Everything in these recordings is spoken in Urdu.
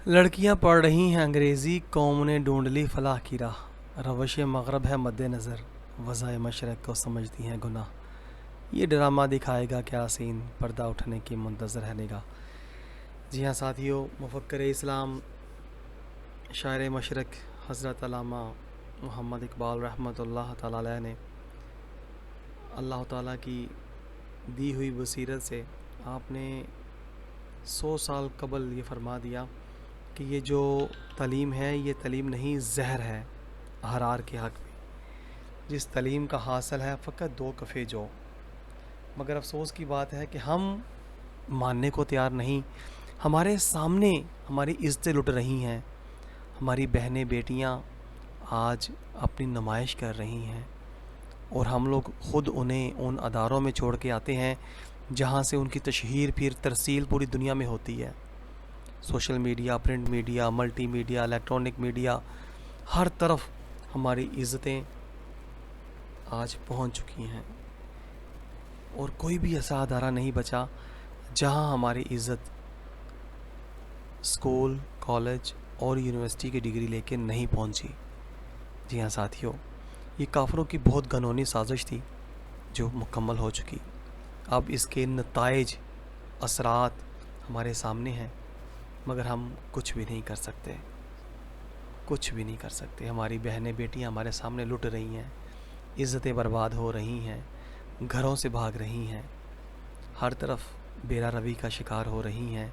لڑکیاں پڑھ رہی ہیں انگریزی، قوم نے ڈھونڈ لی فلاح کی راہ، روش مغرب ہے مد نظر، وضع مشرق کو سمجھتی ہیں گناہ، یہ ڈرامہ دکھائے گا کیا سین، پردہ اٹھنے کی منتظر ہے نگاہ۔ جی ہاں ساتھیو، مفکر اسلام، شاعر مشرق حضرت علامہ محمد اقبال رحمۃ اللہ تعالیٰ علیہ نے اللہ تعالیٰ کی دی ہوئی بصیرت سے آپ نے 100 سال قبل یہ فرما دیا کہ یہ جو تعلیم ہے یہ تعلیم نہیں، زہر ہے احرار کے حق میں، جس تعلیم کا حاصل ہے فقط 2 کفے جو۔ مگر افسوس کی بات ہے کہ ہم ماننے کو تیار نہیں۔ ہمارے سامنے ہماری عزتیں لٹ رہی ہیں، ہماری بہنیں بیٹیاں آج اپنی نمائش کر رہی ہیں، اور ہم لوگ خود انہیں ان اداروں میں چھوڑ کے آتے ہیں جہاں سے ان کی تشہیر پھر ترسیل پوری دنیا میں ہوتی ہے۔ Social media, print media, multi media, electronic media, ہر طرف ہماری عزتیں آج پہنچ چکی ہیں، اور کوئی بھی ایسا ادارہ نہیں بچا جہاں ہماری عزت اسکول، کالج اور یونیورسٹی کی ڈگری لے کے نہیں پہنچی۔ جی ہاں ساتھیوں، یہ کافروں کی بہت گھنونی سازش تھی جو مکمل ہو چکی۔ اب اس کے نتائج، اثرات ہمارے سامنے ہیں، مگر ہم کچھ بھی نہیں کر سکتے، کچھ بھی نہیں کر سکتے۔ ہماری بہنیں بیٹیاں ہمارے سامنے لٹ رہی ہیں، عزتیں برباد ہو رہی ہیں، گھروں سے بھاگ رہی ہیں، ہر طرف بیرا روی کا شکار ہو رہی ہیں،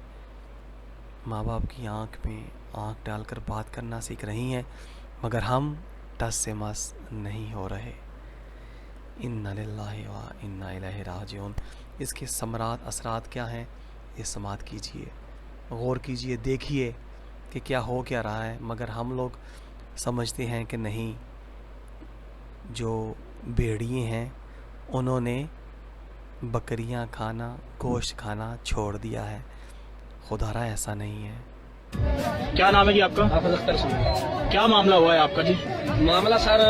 ماں باپ کی آنکھ میں آنکھ ڈال کر بات کرنا سیکھ رہی ہیں، مگر ہم ٹس سے مس نہیں ہو رہے۔ انا للہ و انا الیہ راجعون۔ اس کے ثمرات، اثرات کیا ہیں، یہ سماعت کیجئے، غور کیجئے، دیکھیے کہ کیا ہو کیا رہا ہے۔ مگر ہم لوگ سمجھتے ہیں کہ نہیں، جو بھیڑیے ہیں انہوں نے بکریاں کھانا، گوشت کھانا چھوڑ دیا ہے۔ خدا را ایسا نہیں ہے۔ کیا نام ہے جی آپ کا؟ حافظ اختر سنگھ۔ کیا معاملہ ہوا ہے آپ کا جی؟ معاملہ سر،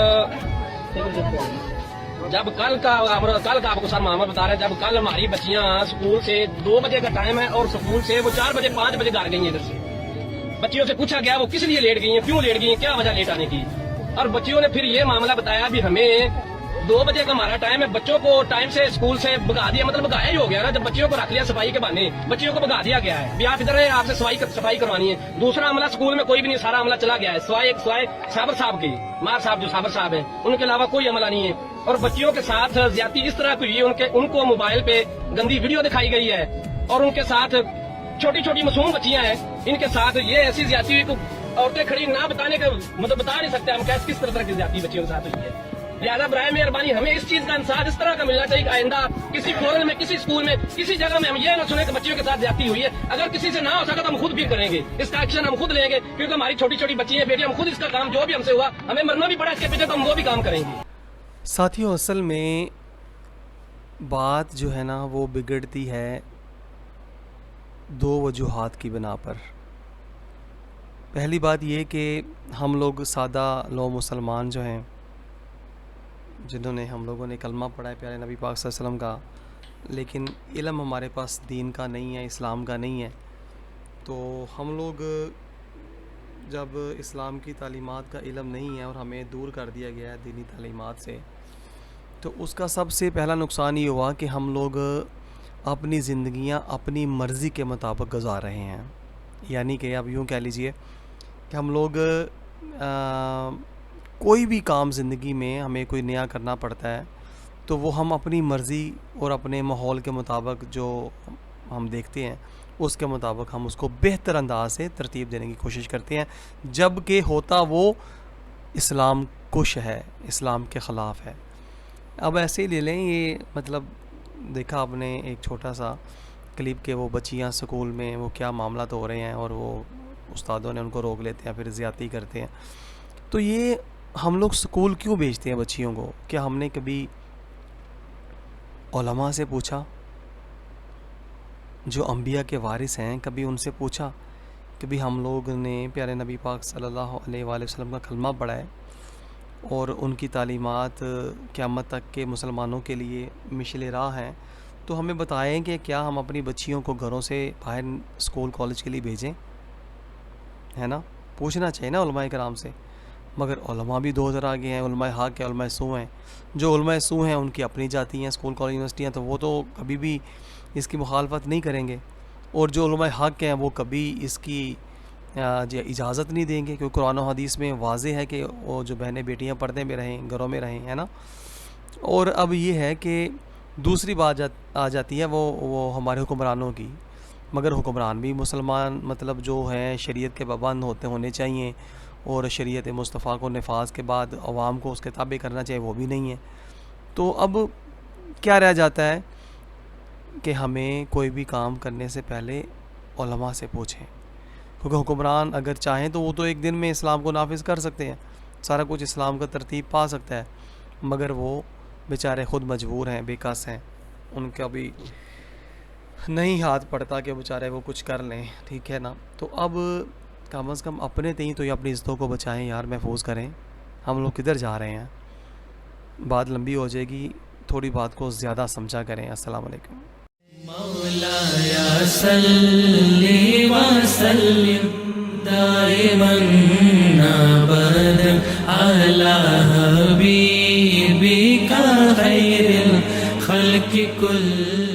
جب کل کا آپ کو سر معاملہ بتا رہے ہیں، جب کل ہماری بچیاں اسکول سے 2 بجے کا ٹائم ہے، اور اسکول سے وہ 4 بجے 5 بجے گھر گئی ہیں۔ ادھر سے بچیوں سے پوچھا گیا وہ کس لیے لیٹ گئی ہیں، کیوں لیٹ گئی ہیں، کیا وجہ لیٹ آنے کی، اور بچیوں نے پھر یہ معاملہ بتایا بھی ہمیں 2 بجے کا ہمارا ٹائم ہے، بچوں کو ٹائم سے اسکول سے بھگا دیا، مطلب بھگایا ہی ہو گیا نا، جب بچیوں کو رکھ لیا صفائی کے بہانے، بچیوں کو بھگا دیا گیا ہے بھی آپ ادھر ہیں، آپ سے صفائی کروانی ہے۔ دوسرا عملہ اسکول میں کوئی بھی نہیں، سارا عملہ چلا گیا ہے سوائے صابر صاحب کی، مار صاحب جو صابر صاحب ہیں، ان کے علاوہ کوئی عملہ نہیں ہے۔ اور بچیوں کے ساتھ زیادتی اس طرح کی ہوئی ہے، ان کو موبائل پہ گندی ویڈیو دکھائی گئی ہے، اور ان کے ساتھ چھوٹی چھوٹی معصوم بچیاں ہیں، ان کے ساتھ یہ ایسی زیادتی ہوئی کہ عورتیں کھڑی نہ بتانے کا مطلب بتا نہیں سکتے ہم کس طرح کی زیادتی بچیوں کے ساتھ ہوئی ہے۔ لہٰذا برائے مہربانی ہمیں اس چیز کا انصاف اس طرح کا ملنا چاہیے کہ آئندہ کسی فورن میں، کسی اسکول میں، کسی جگہ میں ہم یہ نہ سنیں کہ بچیوں کے ساتھ زیادتی ہوئی ہے۔ اگر کسی سے نہ ہو سکا تو ہم خود بھی کریں گے، اس کا ایکشن ہم خود لیں گے، کیونکہ ہماری چھوٹی چھوٹی بچی ہیں، بیٹی، ہم خود اس کا کام جو بھی ہم سے ہوا، ہمیں مرنا بھی پڑا اس کے پیچھے، تو ہم وہ بھی کام کریں گے۔ ساتھیوں، اصل میں بات جو ہے نا وہ بگڑتی ہے 2 وجوہات کی بنا پر۔ پہلی بات یہ کہ ہم لوگ سادہ لو مسلمان جو ہیں، جنہوں نے ہم لوگوں نے کلمہ پڑھا ہے پیارے نبی پاک صلی اللہ علیہ وسلم کا، لیکن علم ہمارے پاس دین کا نہیں ہے، اسلام کا نہیں ہے، تو ہم لوگ جب اسلام کی تعلیمات کا علم نہیں ہے اور ہمیں دور کر دیا گیا ہے دینی تعلیمات سے، تو اس کا سب سے پہلا نقصان یہ ہوا کہ ہم لوگ اپنی زندگیاں اپنی مرضی کے مطابق گزار رہے ہیں۔ یعنی کہ اب یوں کہہ لیجئے کہ ہم لوگ کوئی بھی کام زندگی میں ہمیں کوئی نیا کرنا پڑتا ہے تو وہ ہم اپنی مرضی اور اپنے ماحول کے مطابق جو ہم دیکھتے ہیں اس کے مطابق ہم اس کو بہتر انداز سے ترتیب دینے کی کوشش کرتے ہیں، جب کہ ہوتا وہ اسلام کش ہے، اسلام کے خلاف ہے۔ اب ایسے ہی لے لیں، یہ مطلب دیکھا آپ نے ایک چھوٹا سا کلپ کہ وہ بچیاں سکول میں وہ کیا معاملات ہو رہے ہیں، اور وہ استادوں نے ان کو روک لیتے ہیں، پھر زیادتی کرتے ہیں۔ تو یہ ہم لوگ سکول کیوں بھیجتے ہیں بچیوں کو؟ کیا ہم نے کبھی علماء سے پوچھا، جو انبیاء کے وارث ہیں، کبھی ان سے پوچھا کہ بھی ہم لوگ نے پیارے نبی پاک صلی اللہ علیہ وآلہ وسلم کا کلمہ پڑھا ہے، اور ان کی تعلیمات قیامت تک کے مسلمانوں کے لیے مشعل راہ ہیں، تو ہمیں بتائیں کہ کیا ہم اپنی بچیوں کو گھروں سے باہر اسکول کالج کے لیے بھیجیں؟ ہے نا, پوچھنا چاہیے نا علماء کرام سے. مگر علماء بھی دو طرح کے ہیں, علماء حق ہیں, علماء سو ہیں. جو علماء سو ہیں ان کی اپنی جاتی ہیں اسکول کالج یونیورسٹیاں, تو وہ تو کبھی بھی اس کی مخالفت نہیں کریں گے. اور جو علماء حق ہیں وہ کبھی اس کی اجازت نہیں دیں گے, کیونکہ قرآن و حدیث میں واضح ہے کہ وہ جو بہنیں بیٹیاں پردے میں رہیں, گھروں میں رہیں, ہے نا. اور اب یہ ہے کہ دوسری بات آ جاتی ہے وہ ہمارے حکمرانوں کی. مگر حکمران بھی مسلمان مطلب جو ہیں شریعت کے پابند ہونے چاہیے, اور شریعت مصطفیٰ کو نفاذ کے بعد عوام کو اس کے تابع کرنا چاہیے, وہ بھی نہیں ہے. تو اب کیا رہ جاتا ہے کہ ہمیں کوئی بھی کام کرنے سے پہلے علماء سے پوچھیں, کیونکہ حکمران اگر چاہیں تو وہ تو ایک دن میں اسلام کو نافذ کر سکتے ہیں, سارا کچھ اسلام کا ترتیب پا سکتا ہے, مگر وہ بیچارے خود مجبور ہیں, بے کس ہیں, ان کا بھی نہیں ہاتھ پڑتا کہ بیچارے وہ کچھ کر لیں, ٹھیک ہے نا. تو اب کم از کم اپنے تئیں تو یہ اپنی عزتوں کو بچائیں یار, محفوظ کریں. ہم لوگ کدھر جا رہے ہیں, بات لمبی ہو جائے گی, تھوڑی بات کو زیادہ سمجھا کریں. السلام علیکم. مولایا صلی وسلم دائما ابدا علی حبیبک خیر الخلق کل